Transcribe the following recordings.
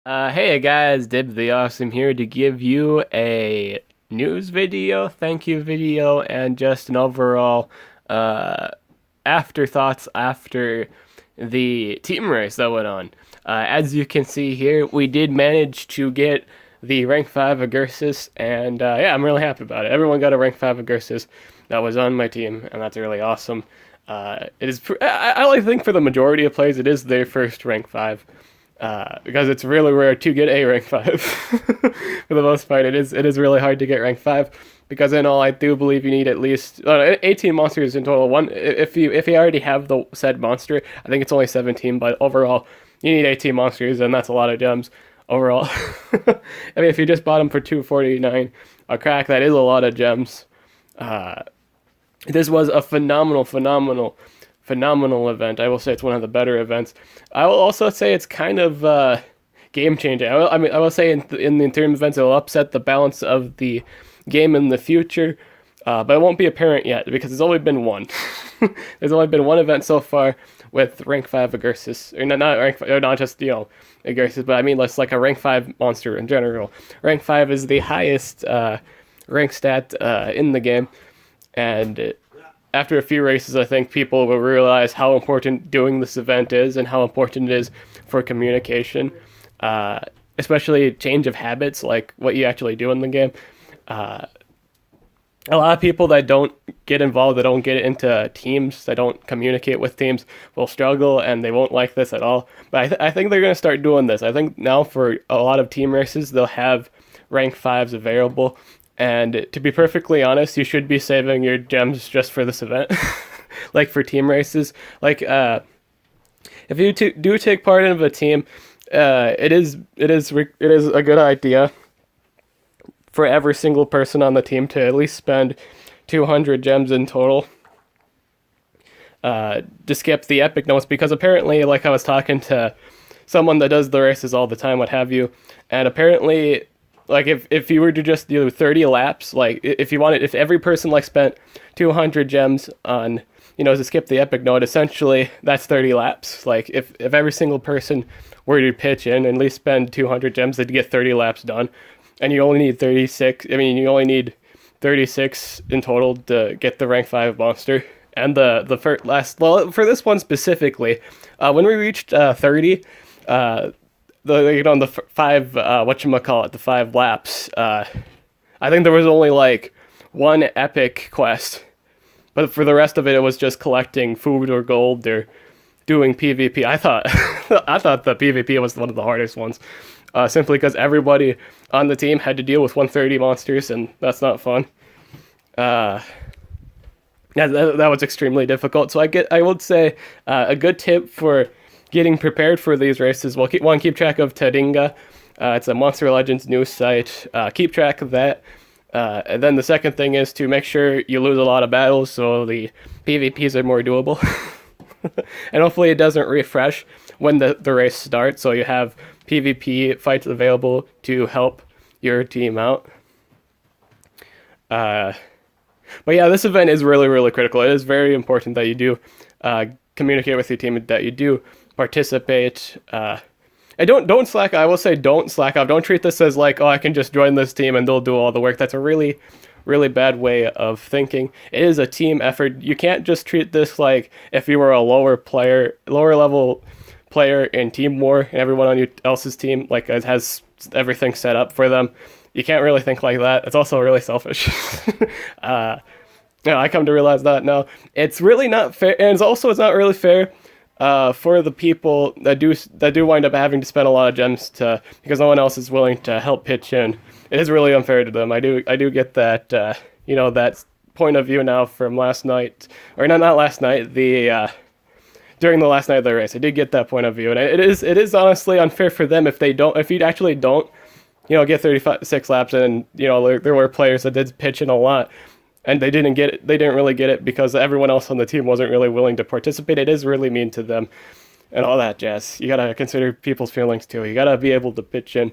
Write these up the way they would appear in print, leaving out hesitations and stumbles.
Hey guys, Dib the Awesome here to give you a news video, thank you video, and just an overall uh, afterthoughts after the team race that went on. As you can see here, we did manage to get the rank 5 Igursus, and yeah, I'm really happy about it. Everyone got a rank 5 Igursus that was on my team, and that's really awesome. It is, I like to think for the majority of players, it is their first rank 5 because it's really rare to get a rank 5. For the most part, it is really hard to get rank 5 because in all, I do believe you need at least 18 monsters in total. One, if you already have the said monster, I think it's only 17, but overall, you need 18 monsters, and that's a lot of gems overall. I mean, if you just bought them for 249 a crack, that is a lot of gems. Uh, this was a phenomenal event. I will say it's one of the better events. I will also say it's kind of game changing. I will say in the interim events, it will upset the balance of the game in the future, but it won't be apparent yet because there's only been one. There's only been one event so far with rank 5 Igursus, or not rank 5, or not just Igursus, but I mean less like a rank 5 monster in general. Rank 5 is the highest rank stat in the game, and after a few races, I think people will realize how important doing this event is and how important it is for communication, especially change of habits, like what you actually do in the game. Uh, a lot of people that don't get involved, that don't get into teams, that don't communicate with teams, will struggle and they won't like this at all. But I think they're going to start doing this. I think now for a lot of team races, they'll have rank 5s available. And to be perfectly honest, you should be saving your gems just for this event, like for team races. Like, if you do take part in a team, it is a good idea for every single person on the team to at least spend 200 gems in total to skip the epic notes, because apparently, like, I was talking to someone that does the races all the time, what have you, and apparently, like, if you were to just do 30 laps, like if every person like spent 200 gems on, to skip the epic node, essentially that's 30 laps. Like if every single person were to pitch in and at least spend 200 gems, they'd get 30 laps done, and you only need 36. I mean, you only need 36 in total to get the rank 5 monster. And the first last, well, for this one specifically, when we reached 30. The 5 the 5 laps. I think there was only like one epic quest, but for the rest of it, it was just collecting food or gold or doing PvP. I thought I thought the PvP was one of the hardest ones, simply because everybody on the team had to deal with 130 monsters, and that's not fun. Yeah, that was extremely difficult. So I would say a good tip for getting prepared for these races. Well, keep track of Taringa. It's a Monster Legends news site. Keep track of that. And then the second thing is to make sure you lose a lot of battles so the PvPs are more doable. And hopefully it doesn't refresh when the race starts, so you have PvP fights available to help your team out. But yeah, this event is really, really critical. It is very important that you do communicate with your team, that you do participate. And don't slack. I will say don't slack off. Don't treat this as like, oh, I can just join this team and they'll do all the work. That's a really, really bad way of thinking. It is a team effort. You can't just treat this like if you were a lower level player in Team War and everyone on your else's team like has everything set up for them. You can't really think like that. It's also really selfish. I come to realize that now. It's really not fair, and it's not really fair for the people that do wind up having to spend a lot of gems because no one else is willing to help pitch in. It is really unfair to them. I do get that that point of view now from last night, or not last night, during the last night of the race. I did get that point of view, and it is honestly unfair for them if you actually don't get 36 laps, and there were players that did pitch in a lot, and they didn't get it. They didn't really get it because everyone else on the team wasn't really willing to participate. It is really mean to them, and all that jazz. You gotta consider people's feelings too. You gotta be able to pitch in.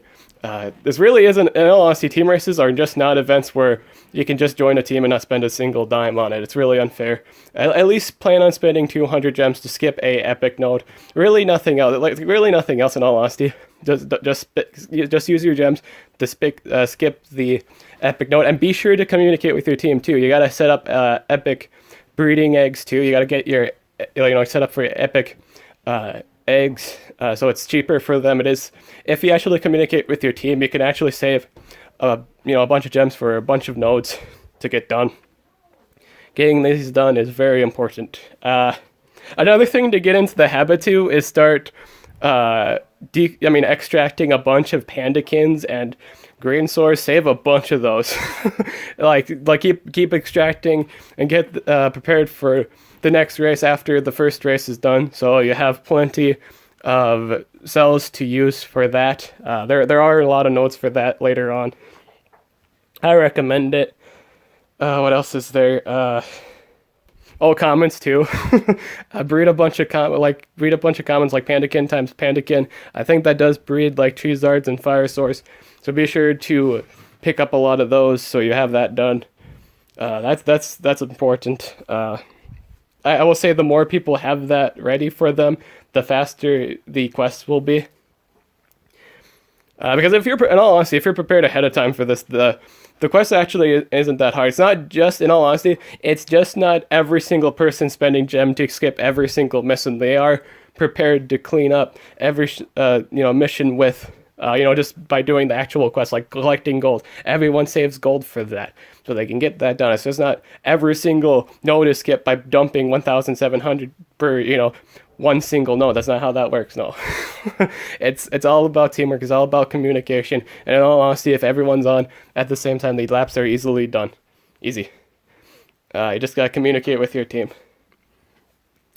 This really isn't. In all honesty, team races are just not events where you can just join a team and not spend a single dime on it. It's really unfair. At least plan on spending 200 gems to skip a epic node. Really nothing else. Like really nothing else. In all honesty, Just use your gems to skip the epic node, and be sure to communicate with your team too. You gotta set up epic breeding eggs too. You gotta get your set up for your epic eggs, so it's cheaper for them. It is, if you actually communicate with your team, you can actually save a bunch of gems for a bunch of nodes to get done. Getting these done is very important. Another thing to get into the habit to is start extracting a bunch of pandakins and grain sores. Save a bunch of those. like keep extracting and get prepared for the next race after the first race is done, so you have plenty of cells to use for that. There are a lot of nodes for that later on. I recommend it. What else is there? Commons too. Breed a bunch of commons like Pandakin times Pandakin. I think that does breed like Treezards and Fire Source. So be sure to pick up a lot of those so you have that done. That's important. I will say the more people have that ready for them, the faster the quests will be. Because in all honesty, if you're prepared ahead of time for this, the quest actually isn't that hard. It's not just, in all honesty, it's just not every single person spending gem to skip every single mission. They are prepared to clean up every mission with just by doing the actual quest, like collecting gold. Everyone saves gold for that, so they can get that done. So it's not every single node is skipped by dumping 1,700 per one single node. That's not how that works. No, it's all about teamwork. It's all about communication. And in all honesty, if everyone's on at the same time, the laps are easily done. Easy. You just gotta communicate with your team.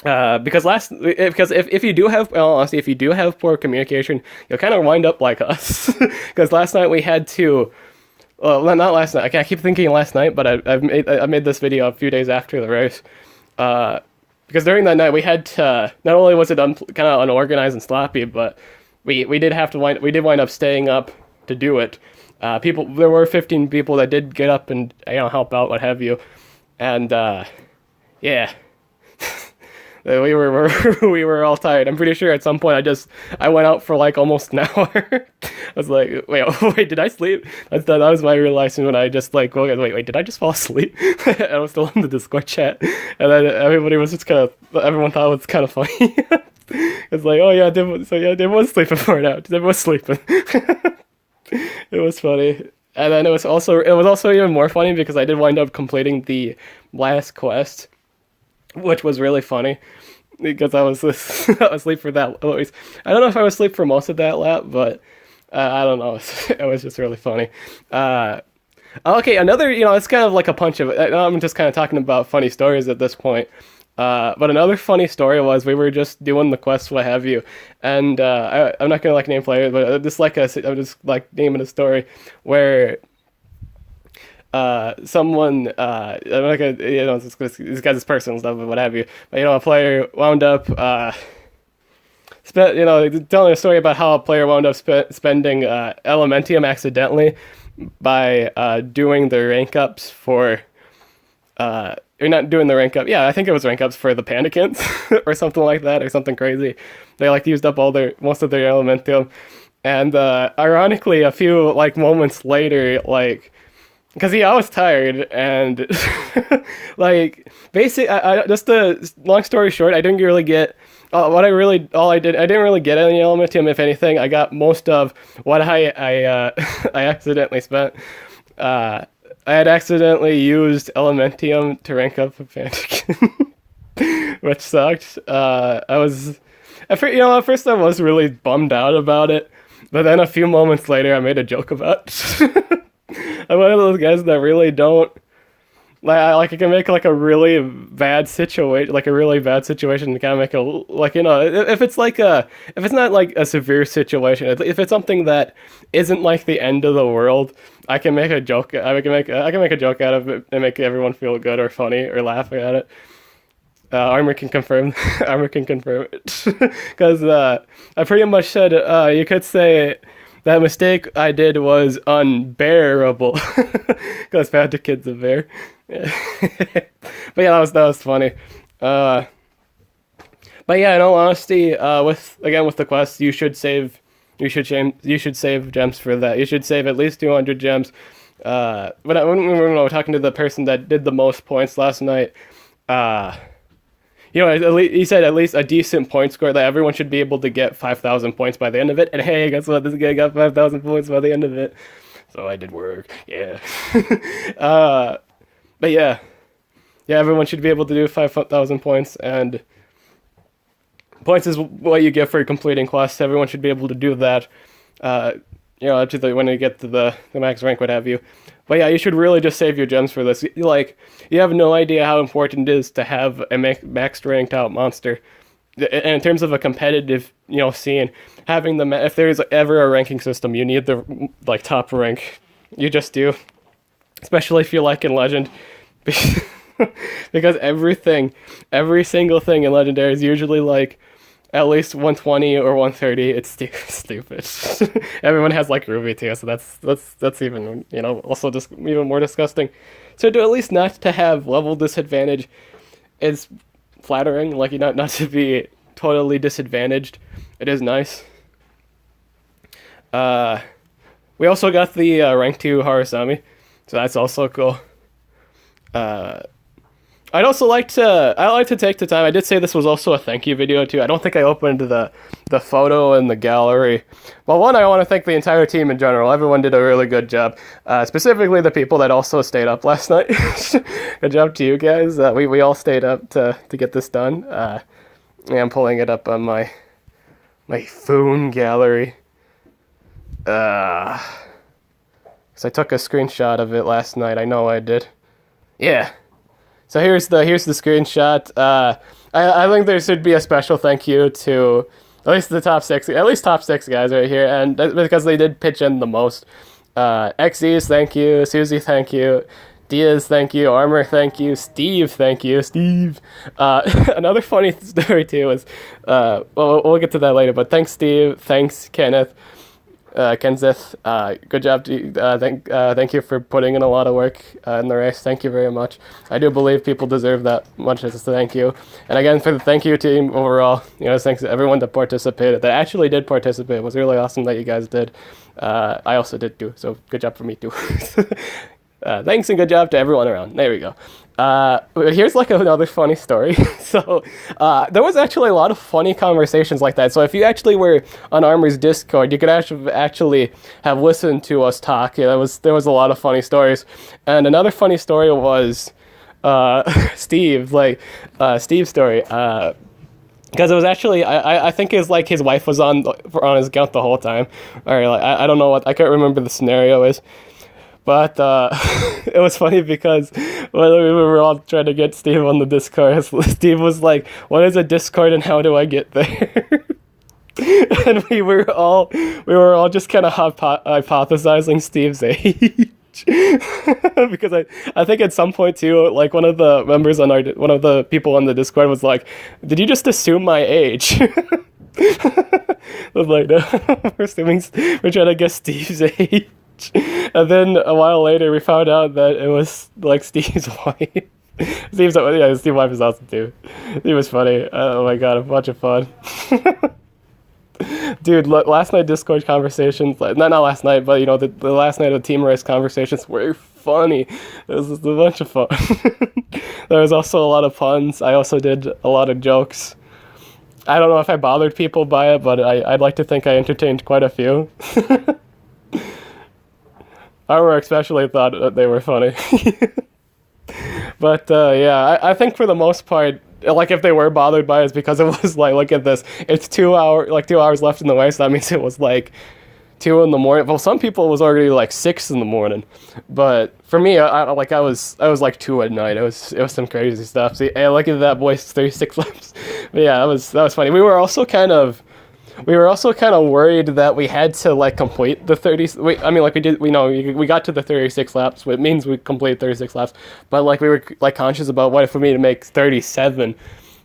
Because if you do have, well, honestly, if you do have poor communication, you'll kind of wind up like us. Because last night we had to, well, not last night. I keep thinking last night, but I made this video a few days after the race. Because during that night we had to, not only was it kind of unorganized and sloppy, but we did wind up staying up to do it. There were 15 people that did get up and help out, what have you, and yeah. We were all tired. I'm pretty sure at some point I went out for like almost an hour. I was like, wait, did I sleep? That was my realization when I just like, wait, did I just fall asleep? I was still in the Discord chat, and then everybody was just everyone thought it was kind of funny. It's like, oh yeah, Dave was sleeping for an hour. Dave was sleeping. It was funny. And then it was also even more funny because I did wind up completing the last quest, which was really funny because I was asleep for that. I don't know if I was asleep for most of that lap, but I don't know. It was just really funny. Okay, another, it's kind of like a punch of it. I'm just kind of talking about funny stories at this point. But another funny story was we were just doing the quest, what have you, and I'm not gonna name players, but I'm just naming a story where someone, I'm not gonna, this guy's personal stuff, what have you, but a player wound up telling a story about how a player wound up spending Elementium accidentally by doing the rank ups for or not doing the rank up. Yeah, I think it was rank ups for the Pandakins or something like that, or something crazy. They used up most of their Elementium, and ironically, a few moments later, because I was tired, and just a long story short, I didn't really get I didn't really get any Elementium. If anything, I got most of what I accidentally spent. I had accidentally used Elementium to rank up a Pandakin, which sucked. At first I was really bummed out about it, but then a few moments later I made a joke about it. I'm one of those guys that really don't, I can make a really bad situation, to kind of make if it's not a severe situation, if it's something that isn't the end of the world, I can make a joke. I can make a joke out of it and make everyone feel good or funny or laugh at it. Armor can confirm. Armor can confirm it, because I pretty much said you could say that mistake I did was unbearable, because Pandakid's a bear. But yeah, that was funny. But yeah, in all honesty, with the quest, you should save You should save gems for that. You should save at least 200 gems. When we were talking to the person that did the most points last night, at least, he said at least a decent point score that everyone should be able to get 5,000 points by the end of it. And hey, guess what? This guy got 5,000 points by the end of it. So I did work. Yeah. But yeah, everyone should be able to do 5,000 points, and points is what you get for completing quests. Everyone should be able to do that. Up to when you get to the max rank, what have you. But yeah, you should really just save your gems for this. Like, you have no idea how important it is to have a max ranked out monster. And in terms of a competitive, scene, having if there's ever a ranking system, you need the top rank. You just do, especially if you like in Legend, because every single thing in Legendary is usually at least 120 or 130. It's stupid. Everyone has Ruby too, so that's even also just even more disgusting. So to at least not to have level disadvantage is flattering. Not to be totally disadvantaged. It is nice. We also got the rank 2 Harusami, so that's also cool. I like to take the time. I did say this was also a thank you video too. I don't think I opened the photo in the gallery. Well, one, I want to thank the entire team in general. Everyone did a really good job. Specifically the people that also stayed up last night. Good job to you guys. We all stayed up to get this done. I'm pulling it up on my phone gallery. Because I took a screenshot of it last night. I know I did. Yeah. So here's the screenshot. I think there should be a special thank you to at least the top six guys right here, and because they did pitch in the most. XZ's thank you, Susie thank you, Diaz thank you, Armor thank you, Steve thank you, Steve. Another funny story too is, we'll get to that later, but thanks Steve, thanks Kenneth. Kenzeth, good job. Thank you for putting in a lot of work in the race. Thank you very much. I do believe people deserve that much as a thank you. And again, for the thank you team overall, thanks to everyone that participated, that actually did participate. It was really awesome that you guys did. I also did too, so good job for me too. Thanks and good job to everyone around. There we go. Here's another funny story. So there was actually a lot of funny conversations like that. So if you actually were on Armor's Discord, you could actually have listened to us talk. There was a lot of funny stories. And another funny story was Steve's story. Because it was actually, I think it's his wife was on his account the whole time. Or I don't know I can't remember the scenario is. But it was funny because when we were all trying to get Steve on the Discord, Steve was like, "What is a Discord and how do I get there?" And we were all just kind of hypothesizing Steve's age. Because I think at some point too, one of the members one of the people on the Discord was like, "Did you just assume my age?" I was like, "No, we're trying to guess Steve's age." And then a while later, we found out that it was Steve's wife. Steve's wife is awesome too. He was funny. Oh my god, a bunch of fun. Dude, last night Discord conversations, not last night, but the last night of Team Race conversations were funny. It was just a bunch of fun. There was also a lot of puns. I also did a lot of jokes. I don't know if I bothered people by it, but I'd like to think I entertained quite a few. Armor especially thought that they were funny. But I think for the most part, if they were bothered by it, it's because it was look at this, it's 2 hours left in the race. That means it was 2 in the morning. Well, some people it was already 6 in the morning, but for me, I was 2 at night. It was some crazy stuff. See, hey, look at that, boys, 36 laps. But yeah, that was funny. We were also kind of worried that we had to complete the 30. We got to the 36 laps. It means we completed 36 laps. But we were conscious about what if we made to make 37.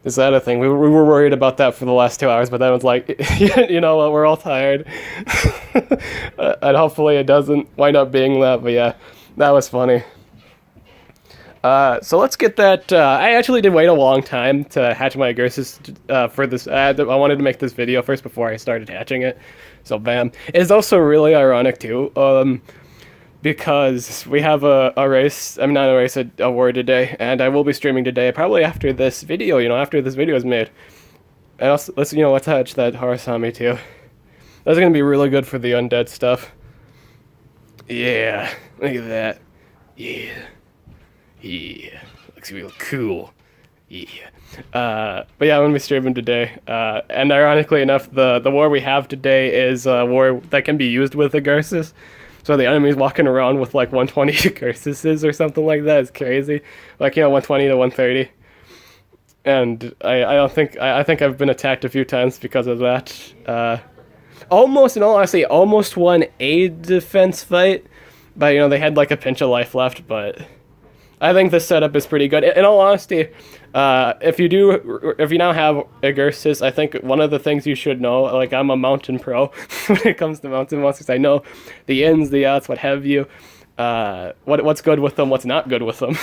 Is that a thing? We were worried about that for the last 2 hours. But then it was you know what? We're all tired, and hopefully it doesn't wind up being that. But yeah, that was funny. So let's get that. I actually did wait a long time to hatch my Igursus for this. I wanted to make this video first before I started hatching it. So bam. It's also really ironic too, because we have a race. I mean, not a race, a war today, and I will be streaming today, probably after this video. After this video is made. And also, let's touch that Harasami too. That's gonna be really good for the undead stuff. Yeah, look at that. Yeah, yeah, looks real cool. Yeah. But yeah, I'm gonna be streaming today. And ironically enough, the war we have today is a war that can be used with Igursus. So the enemy's walking around with like 120 Igursuses or something like that. It's crazy. Like, 120 to 130. And I think I've been attacked a few times because of that. Almost, in all honesty, almost won a defense fight. But, they had like a pinch of life left, but I think this setup is pretty good. In all honesty, if you now have Igursus, I think one of the things you should know, like, I'm a mountain pro when it comes to mountain monsters. I know the ins, the outs, what have you. What's good with them, what's not good with them.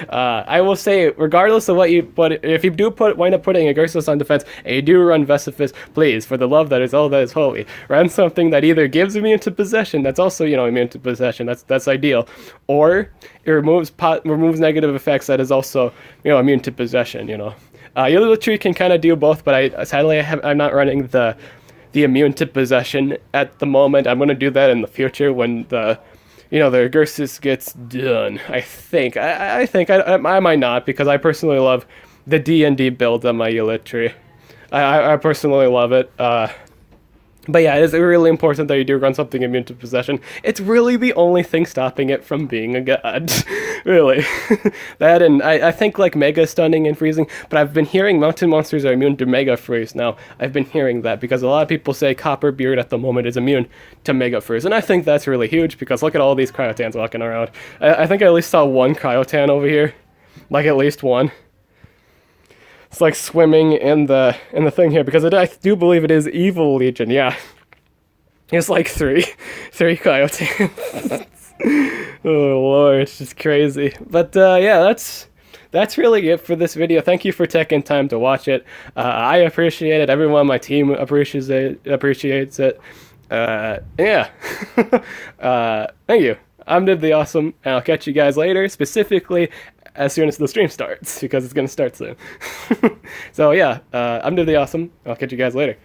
I will say, regardless of what you put, if you do wind up putting Igursus on defense, and you do run Vesifus, please, for the love that is all that is holy, run something that either gives immune to possession, that's also, immune to possession, that's ideal, or it removes negative effects that is also, immune to possession, Yellow Tree can kind of do both, but sadly I'm not running the immune to possession at the moment. I'm going to do that in the future when the Igursus gets done. I think. I might not, because I personally love the D&D build on my Elitri. I personally love it. But yeah, it is really important that you do run something immune to possession. It's really the only thing stopping it from being a god. Really. That, and I think like Mega Stunning and Freezing, but I've been hearing mountain monsters are immune to Mega Freeze now. I've been hearing that because a lot of people say Copperbeard at the moment is immune to Mega Freeze, and I think that's really huge because look at all these Cryotans walking around. I think I at least saw one Cryotan over here. Like at least one. It's like swimming in the thing here, because I do believe it is Evil Legion, yeah. It's like three Cryotans. Oh lord, it's just crazy. But yeah, that's really it for this video. Thank you for taking time to watch it. I appreciate it. Everyone on my team appreciates it. Yeah. Thank you. I'm Did the Awesome, and I'll catch you guys later, specifically as soon as the stream starts, because it's going to start soon. So yeah, I'm Did the Awesome. I'll catch you guys later.